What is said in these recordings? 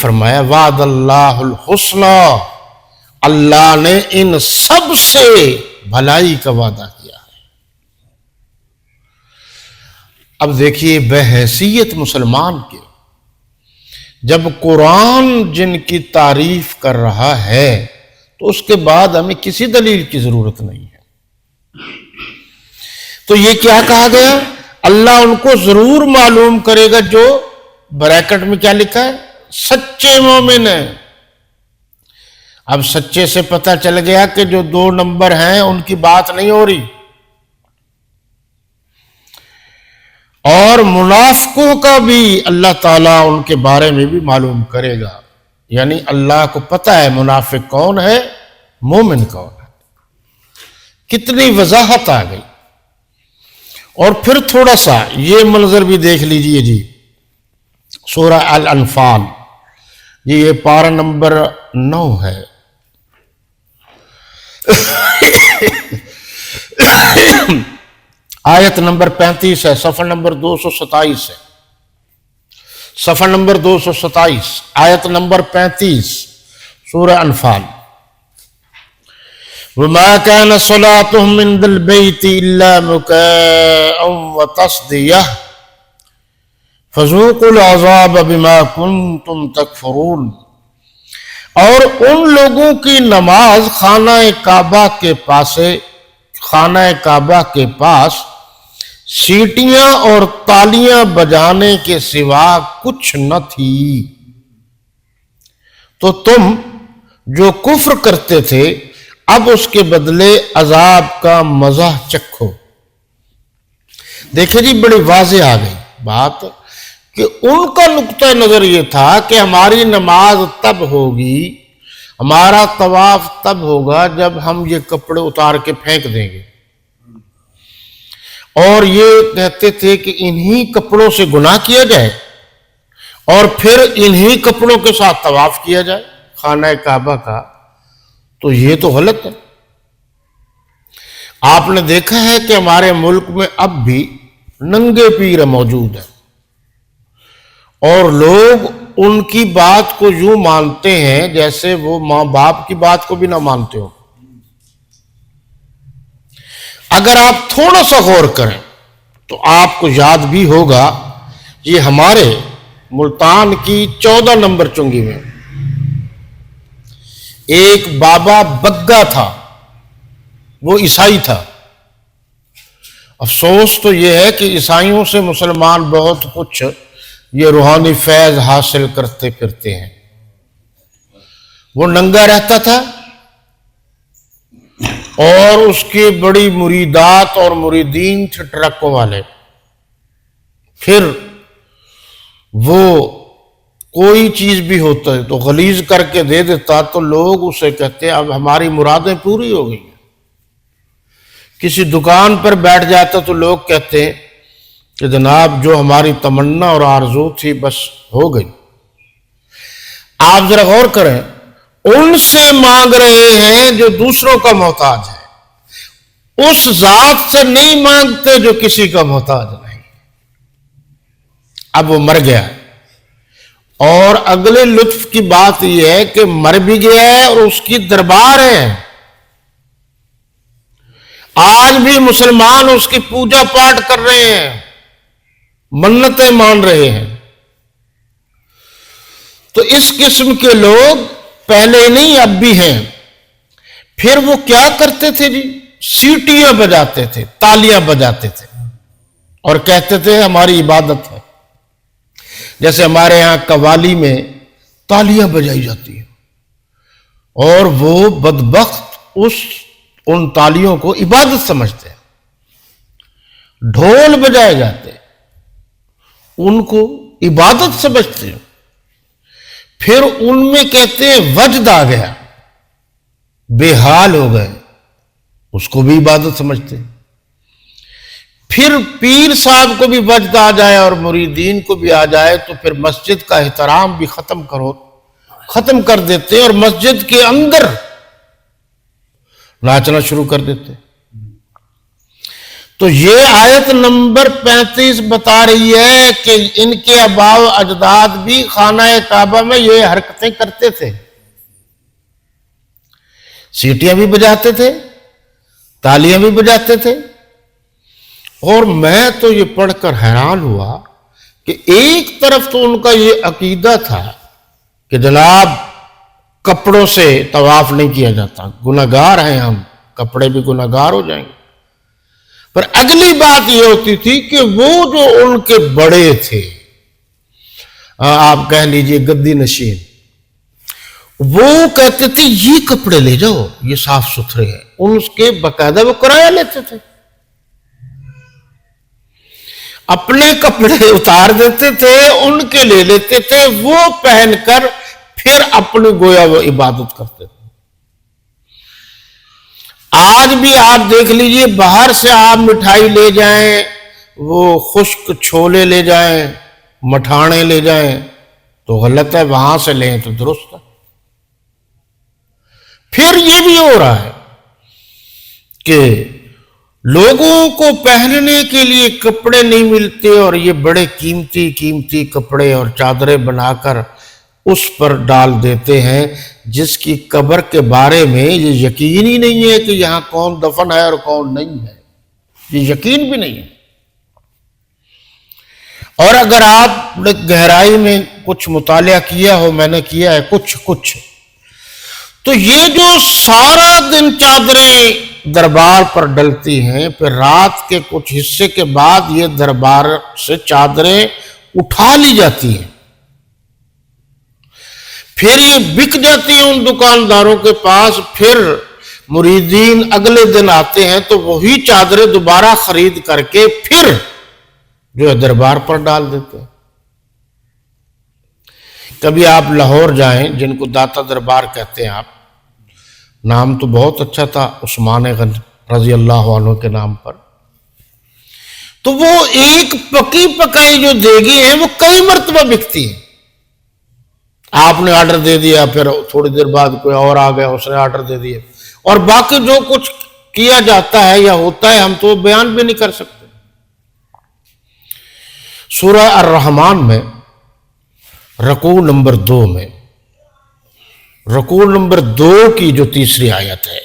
فرمایا وعد اللہ الحسنی، اللہ نے ان سب سے بھلائی کا وعدہ کیا ہے۔ اب دیکھیے بحیثیت مسلمان کے، جب قرآن جن کی تعریف کر رہا ہے تو اس کے بعد ہمیں کسی دلیل کی ضرورت نہیں ہے۔ تو یہ کیا کہا گیا؟ اللہ ان کو ضرور معلوم کرے گا جو بریکٹ میں کیا لکھا ہے؟ سچے مومن ہیں۔ اب سچے سے پتہ چل گیا کہ جو 2 نمبر ہیں ان کی بات نہیں ہو رہی، اور منافقوں کا بھی اللہ تعالیٰ ان کے بارے میں بھی معلوم کرے گا، یعنی اللہ کو پتہ ہے منافق کون ہے، مومن کون ہے۔ کتنی وضاحت آ گئی۔ اور پھر تھوڑا سا یہ منظر بھی دیکھ لیجئے جی، سورہ الانفال، یہ پارہ نمبر 9 ہے۔ آیت نمبر 35 ہے، صفحہ نمبر 227 ہے، صفحہ نمبر 227، آیت نمبر 35، سورہ انفال۔ وَمَا كَانَ صَلَاتُهُمْ عِندَ الْبَيْتِ إِلَّا مُكَاءً وَتَصْدِيَةً فَذُوقُوا الْعَذَابَ بِمَا كُنْتُمْ تَكْفُرُونَ۔ اور ان لوگوں کی نماز خانہ کعبہ کے پاس سیٹیاں اور تالیاں بجانے کے سوا کچھ نہ تھی، تو تم جو کفر کرتے تھے اب اس کے بدلے عذاب کا مزہ چکھو۔ دیکھیں جی بڑی واضح آ گئی بات کہ ان کا نقطہ نظر یہ تھا کہ ہماری نماز تب ہوگی، ہمارا طواف تب ہوگا جب ہم یہ کپڑے اتار کے پھینک دیں گے، اور یہ کہتے تھے کہ انہی کپڑوں سے گناہ کیا جائے اور پھر انہی کپڑوں کے ساتھ طواف کیا جائے خانہ کعبہ کا، تو یہ تو غلط ہے۔ آپ نے دیکھا ہے کہ ہمارے ملک میں اب بھی ننگے پیر موجود ہیں، اور لوگ ان کی بات کو یوں مانتے ہیں جیسے وہ ماں باپ کی بات کو بھی نہ مانتے ہو۔ اگر آپ تھوڑا سا غور کریں تو آپ کو یاد بھی ہوگا، یہ ہمارے ملتان کی 14 نمبر چنگی میں ایک بابا بگا تھا، وہ عیسائی تھا۔ افسوس تو یہ ہے کہ عیسائیوں سے مسلمان بہت کچھ یہ روحانی فیض حاصل کرتے پھرتے ہیں۔ وہ ننگا رہتا تھا اور اس کی بڑی مریدات اور مریدین تھے ٹرکوں والے۔ پھر وہ کوئی چیز بھی ہوتا ہے تو غلیظ کر کے دے دیتا، تو لوگ اسے کہتے اب ہماری مرادیں پوری ہو گئی۔ کسی دکان پر بیٹھ جاتا تو لوگ کہتے ہیں کہ جناب جو ہماری تمنا اور آرزو تھی بس ہو گئی۔ آپ ذرا غور کریں، ان سے مانگ رہے ہیں جو دوسروں کا محتاج ہے، اس ذات سے نہیں مانگتے جو کسی کا محتاج نہیں۔ اب وہ مر گیا، اور اگلے لطف کی بات یہ ہے کہ مر بھی گیا ہے اور اس کی دربار ہے۔ آج بھی مسلمان اس کی پوجا پاٹ کر رہے ہیں، منتیں مان رہے ہیں۔ تو اس قسم کے لوگ پہلے نہیں اب بھی ہیں۔ پھر وہ کیا کرتے تھے جی؟ سیٹیاں بجاتے تھے، تالیاں بجاتے تھے اور کہتے تھے ہماری عبادت ہے۔ جیسے ہمارے ہاں قوالی میں تالیاں بجائی جاتی ہیں، اور وہ بدبخت ان تالیوں کو عبادت سمجھتے ہیں۔ ڈھول بجائے جاتے ہیں، ان کو عبادت سمجھتے ہیں۔ پھر ان میں کہتے ہیں وجد آ گیا، بے حال ہو گئے، اس کو بھی عبادت سمجھتے ہیں۔ پھر پیر صاحب کو بھی وجد آ جائے اور مریدین کو بھی آ جائے تو پھر مسجد کا احترام بھی ختم کر دیتے اور مسجد کے اندر ناچنا شروع کر دیتے۔ تو یہ آیت نمبر 35 بتا رہی ہے کہ ان کے آباء و اجداد بھی خانہ کعبہ میں یہ حرکتیں کرتے تھے، سیٹیاں بھی بجاتے تھے، تالیاں بھی بجاتے تھے۔ اور میں تو یہ پڑھ کر حیران ہوا کہ ایک طرف تو ان کا یہ عقیدہ تھا کہ جناب کپڑوں سے طواف نہیں کیا جاتا، گناہگار ہیں ہم، کپڑے بھی گناہگار ہو جائیں گے۔ پر اگلی بات یہ ہوتی تھی کہ وہ جو ان کے بڑے تھے، آپ کہہ لیجئے گدی نشین، وہ کہتے تھے یہ کپڑے لے جاؤ، یہ صاف ستھرے ہیں، ان اس کے باقاعدہ وہ کرایہ لیتے تھے، اپنے کپڑے اتار دیتے تھے، ان کے لے لیتے تھے، وہ پہن کر پھر اپنی گویا وہ عبادت کرتے تھے۔ آج بھی آپ دیکھ لیجئے، باہر سے آپ مٹھائی لے جائیں، وہ خشک چھولے لے جائیں، مٹھانے لے جائیں تو غلط ہے، وہاں سے لیں تو درست ہے۔ پھر یہ بھی ہو رہا ہے کہ لوگوں کو پہننے کے لیے کپڑے نہیں ملتے، اور یہ بڑے قیمتی قیمتی کپڑے اور چادریں بنا کر اس پر ڈال دیتے ہیں، جس کی قبر کے بارے میں یہ یقین ہی نہیں ہے کہ یہاں کون دفن ہے اور کون نہیں ہے، یہ یقین بھی نہیں ہے۔ اور اگر آپ نے گہرائی میں کچھ مطالعہ کیا ہو، میں نے کیا ہے کچھ، تو یہ جو سارا دن چادریں دربار پر ڈلتی ہیں، پھر رات کے کچھ حصے کے بعد یہ دربار سے چادریں اٹھا لی جاتی ہیں، پھر یہ بک جاتی ہیں ان دکانداروں کے پاس، پھر مریدین اگلے دن آتے ہیں تو وہی چادریں دوبارہ خرید کر کے پھر جو ہے دربار پر ڈال دیتے ہیں۔ کبھی آپ لاہور جائیں، جن کو داتا دربار کہتے ہیں، آپ نام تو بہت اچھا تھا عثمان غنی رضی اللہ عنہ کے نام پر، تو وہ ایک پکی پکائی جو دیگیں ہیں وہ کئی مرتبہ بکتی ہیں۔ آپ نے آرڈر دے دیا، پھر تھوڑی دیر بعد کوئی اور آ گیا، اس نے آرڈر دے دیا، اور باقی جو کچھ کیا جاتا ہے یا ہوتا ہے ہم تو بیان بھی نہیں کر سکتے۔ سورہ الرحمن میں رکوع نمبر 2 میں، رکوع نمبر 2 کی جو تیسری آیت ہے،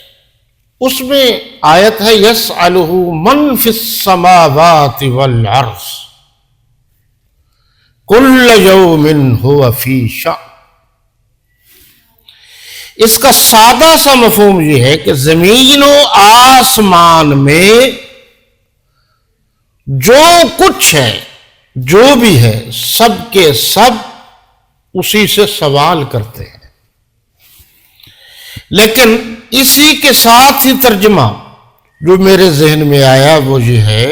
اس میں آیت ہے یسألہ من فی السماوات والارض کل یوم ھو فی شأن۔ اس کا سادہ سا مفہوم یہ ہے کہ زمین و آسمان میں جو کچھ ہے، جو بھی ہے، سب کے سب اسی سے سوال کرتے ہیں۔ لیکن اسی کے ساتھ ہی ترجمہ جو میرے ذہن میں آیا وہ یہ ہے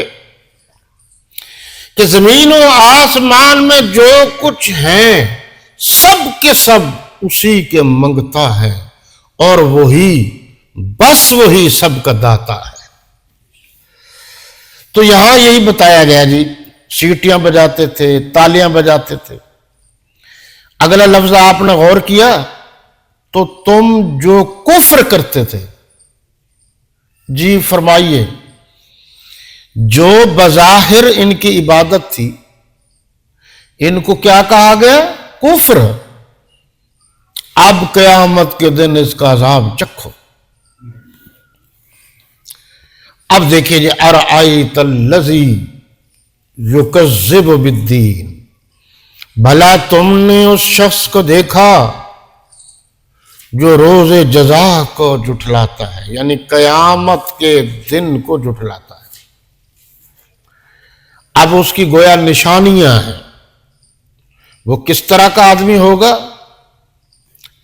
کہ زمین و آسمان میں جو کچھ ہیں سب کے سب اسی کے منگتا ہے، اور وہی، بس وہی سب کا داتا ہے۔ تو یہاں یہی بتایا گیا جی، سیٹیاں بجاتے تھے، تالیاں بجاتے تھے۔ اگلا لفظ آپ نے غور کیا تو تم جو کفر کرتے تھے، جی فرمائیے، جو بظاہر ان کی عبادت تھی، ان کو کیا کہا گیا؟ کفر۔ اب قیامت کے دن اس کا عذاب چکھو۔ اب دیکھیے جی، ارأیت الذی یکذب بالدین، بھلا تم نے اس شخص کو دیکھا جو روز جزا کو جھٹلاتا ہے، یعنی قیامت کے دن کو جھٹلاتا ہے۔ اب اس کی گویا نشانیاں ہیں، وہ کس طرح کا آدمی ہوگا؟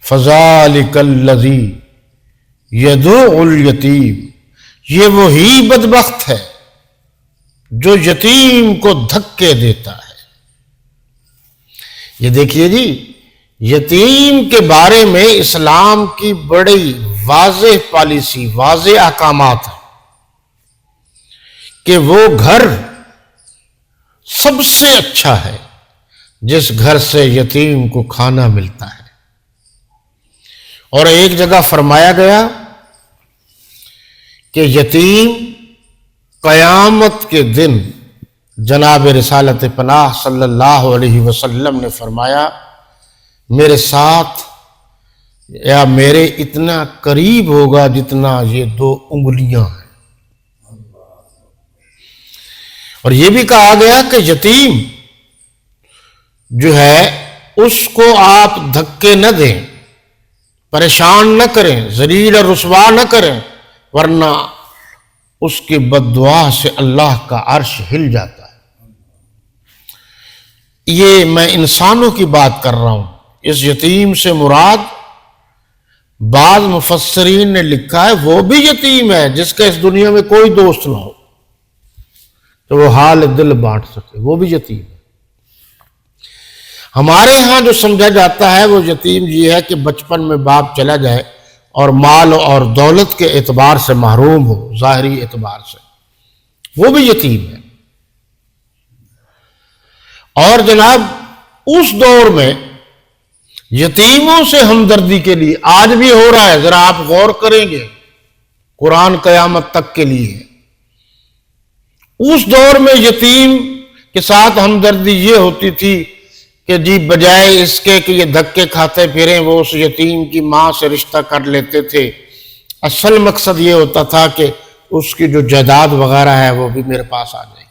فَذَلِكَ الَّذِي يَدُعُ الْيَتِيمَ، یہ وہی بدبخت ہے جو یتیم کو دھکے دیتا ہے۔ یہ دیکھیے جی، یتیم کے بارے میں اسلام کی بڑی واضح پالیسی، واضح احکامات ہیں کہ وہ گھر سب سے اچھا ہے جس گھر سے یتیم کو کھانا ملتا ہے۔ اور ایک جگہ فرمایا گیا کہ یتیم قیامت کے دن جناب رسالت پناہ صلی اللہ علیہ وسلم نے فرمایا میرے ساتھ یا میرے اتنا قریب ہوگا جتنا یہ 2 انگلیاں ہیں. اور یہ بھی کہا گیا کہ یتیم جو ہے اس کو آپ دھکے نہ دیں، پریشان نہ کریں، ذلیل اور رسوا نہ کریں، ورنہ اس کی بد دعا سے اللہ کا عرش ہل جاتا ہے. یہ میں انسانوں کی بات کر رہا ہوں. اس یتیم سے مراد بعض مفسرین نے لکھا ہے وہ بھی یتیم ہے جس کا اس دنیا میں کوئی دوست نہ ہو تو وہ حال دل بانٹ سکے، وہ بھی یتیم ہے. ہمارے ہاں جو سمجھا جاتا ہے وہ یتیم یہ ہے کہ بچپن میں باپ چلا جائے اور مال اور دولت کے اعتبار سے محروم ہو، ظاہری اعتبار سے، وہ بھی یتیم ہے. اور جناب اس دور میں یتیموں سے ہمدردی کے لیے آج بھی ہو رہا ہے. ذرا آپ غور کریں گے، قرآن قیامت تک کے لیے. اس دور میں یتیم کے ساتھ ہمدردی یہ ہوتی تھی کہ جی بجائے اس کے کہ یہ دھکے کھاتے پھریں وہ اس یتیم کی ماں سے رشتہ کر لیتے تھے. اصل مقصد یہ ہوتا تھا کہ اس کی جو جائیداد وغیرہ ہے وہ بھی میرے پاس آ جائے.